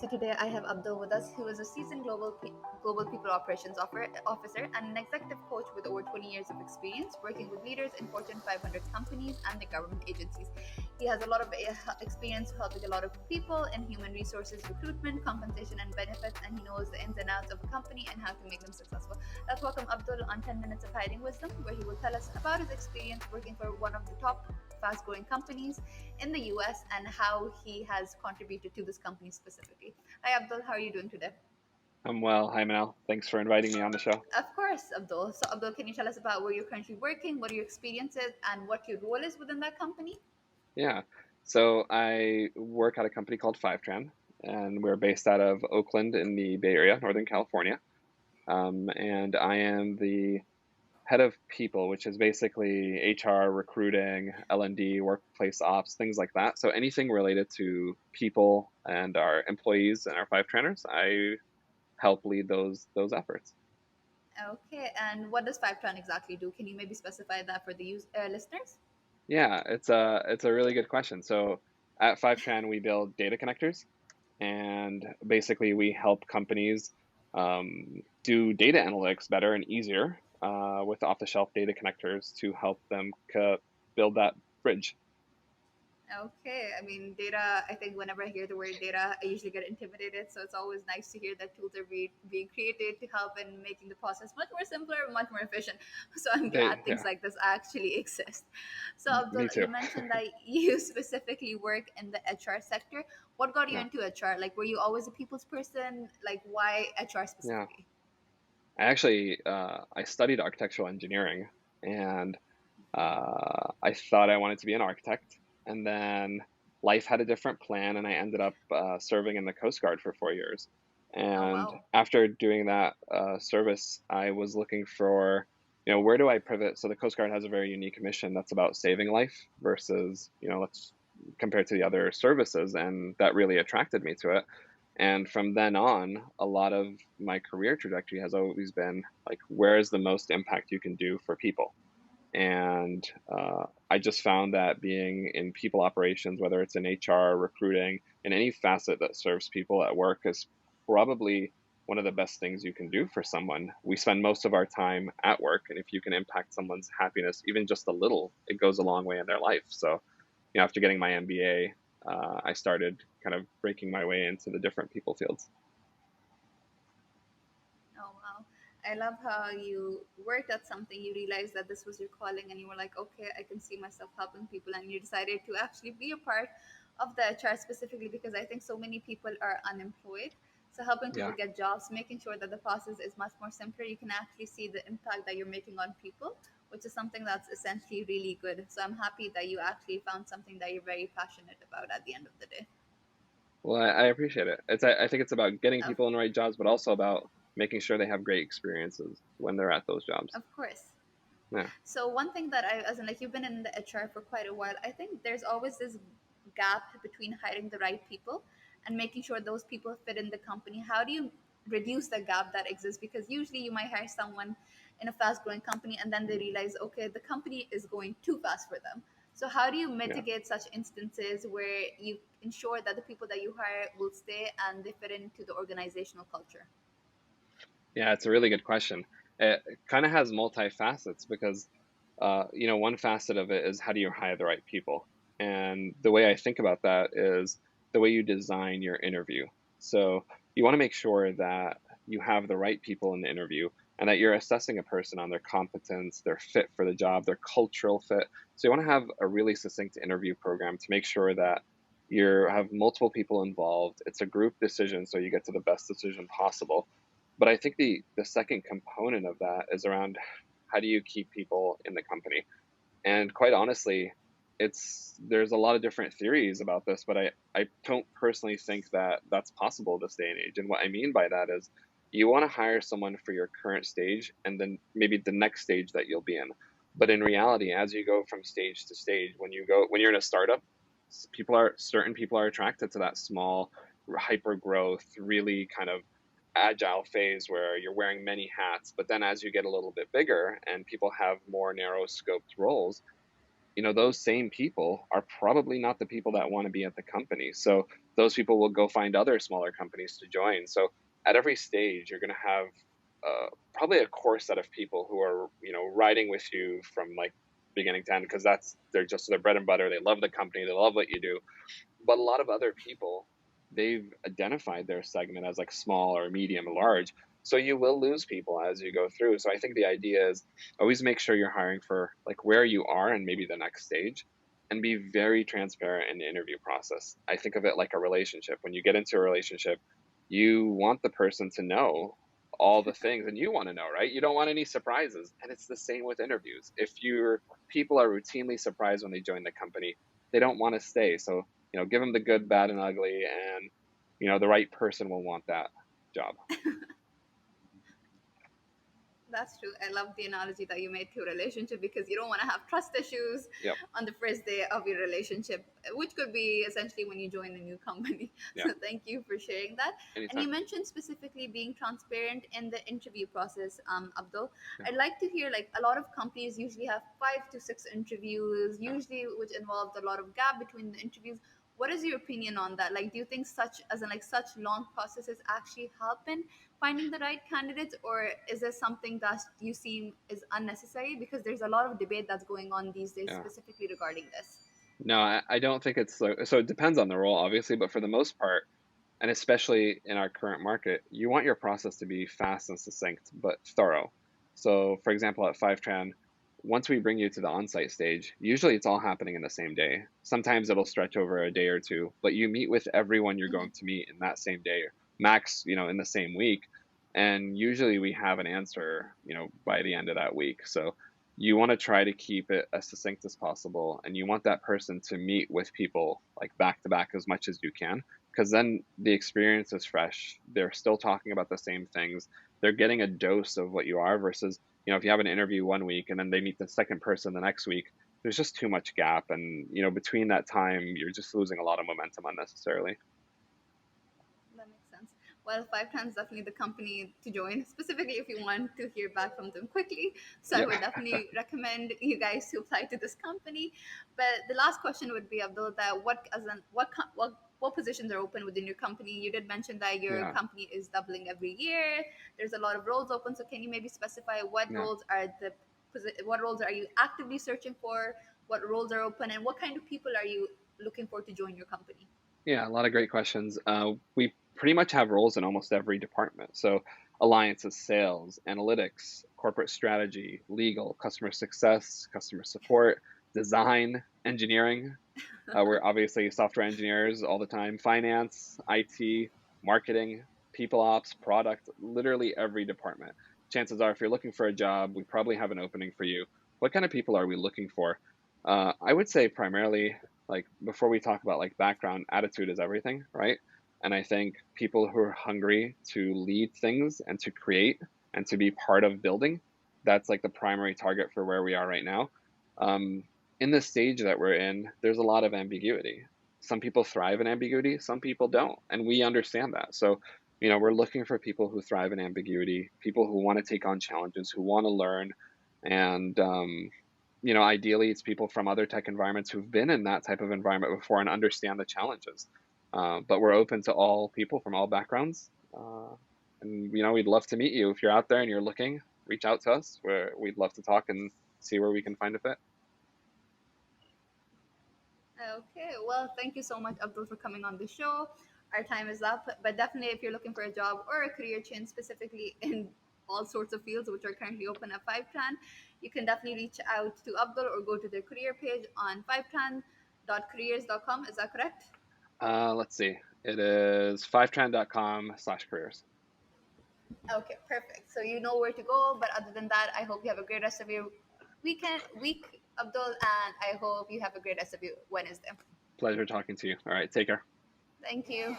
So today I have Abdul with us, who is a seasoned global people operations officer and an executive coach with over 20 years of experience working with leaders in Fortune 500 companies and the government agencies. He has a lot of experience helping a lot of people in human resources, recruitment, compensation, and benefits, and he knows the ins and outs of a company and how to make them successful. Let's welcome Abdul on 10 Minutes of Hiding Wisdom, where he will tell us about his experience working for one of the top fast growing companies in the US and how he has contributed to this company specifically. Hi, Abdul. How are you doing today? I'm well. Hi, Manal. Thanks for inviting me on the show. Of course, Abdul. So, Abdul, can you tell us about where you're currently working, what your experience is, and what your role is within that company? Yeah. So I work at a company called Fivetran, and we're based out of Oakland in the Bay Area, Northern California. And I am the head of people, which is basically HR, recruiting, L&D, workplace ops, things like that. So anything related to people and our employees and our Fivetranners, I help lead those efforts. Okay, and what does Fivetran exactly do? Can you maybe specify that for the listeners? Yeah, it's a really good question. So at Fivetran, we build data connectors. And basically, we help companies do data analytics better and easier with off-the-shelf data connectors to help them build that bridge. Okay, I mean, data, I think whenever I hear the word data, I usually get intimidated. So it's always nice to hear that tools are being created to help in making the process much more simpler, much more efficient. So I'm glad things Yeah, like this actually exist. So, Abdul, me you too. mentioned that you specifically work in the HR sector. What got you Yeah, into HR? Like, were you always a people's person? Like, why HR yeah. specifically? I studied architectural engineering, and I thought I wanted to be an architect, and then life had a different plan, and I ended up serving in the Coast Guard for 4 years. Oh, And wow. after doing that service, I was looking for, where do I pivot? So the Coast Guard has a very unique mission that's about saving life versus, let's compared to the other services, and that really attracted me to it. And from then on, a lot of my career trajectory has always been like, where is the most impact you can do for people? And I just found that being in people operations, whether it's in HR, recruiting, in any facet that serves people at work, is probably one of the best things you can do for someone. We spend most of our time at work, and if you can impact someone's happiness, even just a little, it goes a long way in their life. So, after getting my MBA, I started kind of breaking my way into the different people fields. Oh, wow. I love how you worked at something, you realized that this was your calling, and you were like, okay, I can see myself helping people. And you decided to actually be a part of the HR specifically because I think so many people are unemployed. So, helping people Yeah. get jobs, making sure that the process is much more simpler, you can actually see the impact that you're making on people, which is something that's essentially really good. So, I'm happy that you actually found something that you're very passionate about at the end of the day. Well, I appreciate it. I think it's about getting Of, people in the right jobs, but also about making sure they have great experiences when they're at those jobs. of course. Yeah. So one thing that as in like you've been in the HR for quite a while, I think there's always this gap between hiring the right people and making sure those people fit in the company. How do you reduce the gap that exists? Because usually you might hire someone in a fast growing company and then they realize, okay, the company is going too fast for them. So how do you Yeah. mitigate such instances where you ensure that the people that you hire will stay and they fit into the organizational culture? Yeah, it's a really good question. It kind of has multi-facets because, one facet of it is how do you hire the right people? And the way I think about that is the way you design your interview. So you want to make sure that you have the right people in the interview and that you're assessing a person on their competence, their fit for the job, their cultural fit. So you want to have a really succinct interview program to make sure that you have multiple people involved. It's a group decision, so you get to the best decision possible. But I think the second component of that is around how do you keep people in the company? And quite honestly, there's a lot of different theories about this, but I don't personally think that that's possible this day and age. And what I mean by that is you want to hire someone for your current stage and then maybe the next stage that you'll be in. But in reality, as you go from stage to stage, when you're in a startup, certain people are attracted to that small hyper growth, really kind of agile phase where you're wearing many hats. But then as you get a little bit bigger and people have more narrow scoped roles, those same people are probably not the people that want to be at the company. So those people will go find other smaller companies to join. So at every stage, you're going to have probably a core set of people who are, riding with you from like beginning to end, because they're just their bread and butter. They love the company, they love what you do. But a lot of other people, they've identified their segment as like small or medium or large. So you will lose people as you go through. So I think the idea is always make sure you're hiring for like where you are and maybe the next stage, and be very transparent in the interview process. I think of it like a relationship. When you get into a relationship, you want the person to know all the things, and you want to know, right? You don't want any surprises. And it's the same with interviews. If your people are routinely surprised when they join the company, they don't want to stay. So give them the good, bad, and ugly, and the right person will want that job. That's true. I love the analogy that you made to a relationship, because you don't want to have trust issues Yep. on the first day of your relationship, which could be essentially when you join a new company. Yeah. So thank you for sharing that. And Anytime. you mentioned specifically being transparent in the interview process, Abdul. Yeah. I'd like to hear, like, a lot of companies usually have 5 to 6 interviews, Yeah. usually which involves a lot of gap between the interviews. What is your opinion on that? Like, do you think such long processes actually help in finding the right candidates, or is there something that you seem is unnecessary? Because there's a lot of debate that's going on these days Yeah. specifically regarding this. No, I don't think it's so. It depends on the role, obviously, but for the most part, and especially in our current market, you want your process to be fast and succinct, but thorough. So, for example, at Fivetran, once we bring you to the on-site stage, usually it's all happening in the same day. Sometimes it'll stretch over a day or two, but you meet with everyone you're going Mhm. to meet in that same day, max, in the same week. And usually we have an answer, by the end of that week. So you want to try to keep it as succinct as possible, and you want that person to meet with people like back to back as much as you can, because then the experience is fresh. They're still talking about the same things. They're getting a dose of what you are versus, if you have an interview one week and then they meet the second person the next week, there's just too much gap. And, between that time, you're just losing a lot of momentum unnecessarily. That makes sense. Well, Fivetran is definitely the company to join, specifically if you want to hear back from them quickly. So I Yep. would definitely recommend you guys to apply to this company. But the last question would be, Abdul, that what positions are open within your company? You did mention that your Yeah. company is doubling every year. There's a lot of roles open. So can you maybe specify Yeah. what roles are you actively searching for? What roles are open, and what kind of people are you looking for to join your company? Yeah, a lot of great questions. We pretty much have roles in almost every department. So, alliances, sales, analytics, corporate strategy, legal, customer success, customer support, design, engineering. We're obviously software engineers all the time, finance, IT, marketing, people ops, product, literally every department. Chances are, if you're looking for a job, we probably have an opening for you. What kind of people are we looking for? I would say primarily, like before we talk about like background, attitude is everything, right? And I think people who are hungry to lead things and to create and to be part of building, that's like the primary target for where we are right now. Um, in the stage that we're in, there's a lot of ambiguity. Some people thrive in ambiguity, some people don't, and we understand that. So, we're looking for people who thrive in ambiguity, people who want to take on challenges, who want to learn, and ideally, it's people from other tech environments who've been in that type of environment before and understand the challenges. But we're open to all people from all backgrounds, and we'd love to meet you if you're out there and you're looking. Reach out to us. We'd love to talk and see where we can find a fit. Okay, well, thank you so much, Abdul, for coming on the show. Our time is up, but definitely if you're looking for a job or a career change, specifically in all sorts of fields which are currently open at Fivetran, you can definitely reach out to Abdul or go to their career page on fivetran.careers.com. Is that correct? Let's see. It is fivetran.com/careers. Okay, perfect. So you know where to go. But other than that, I hope you have a great rest of your week, Abdul, and I hope you have a great rest of your Wednesday. Pleasure talking to you. All right, take care. Thank you.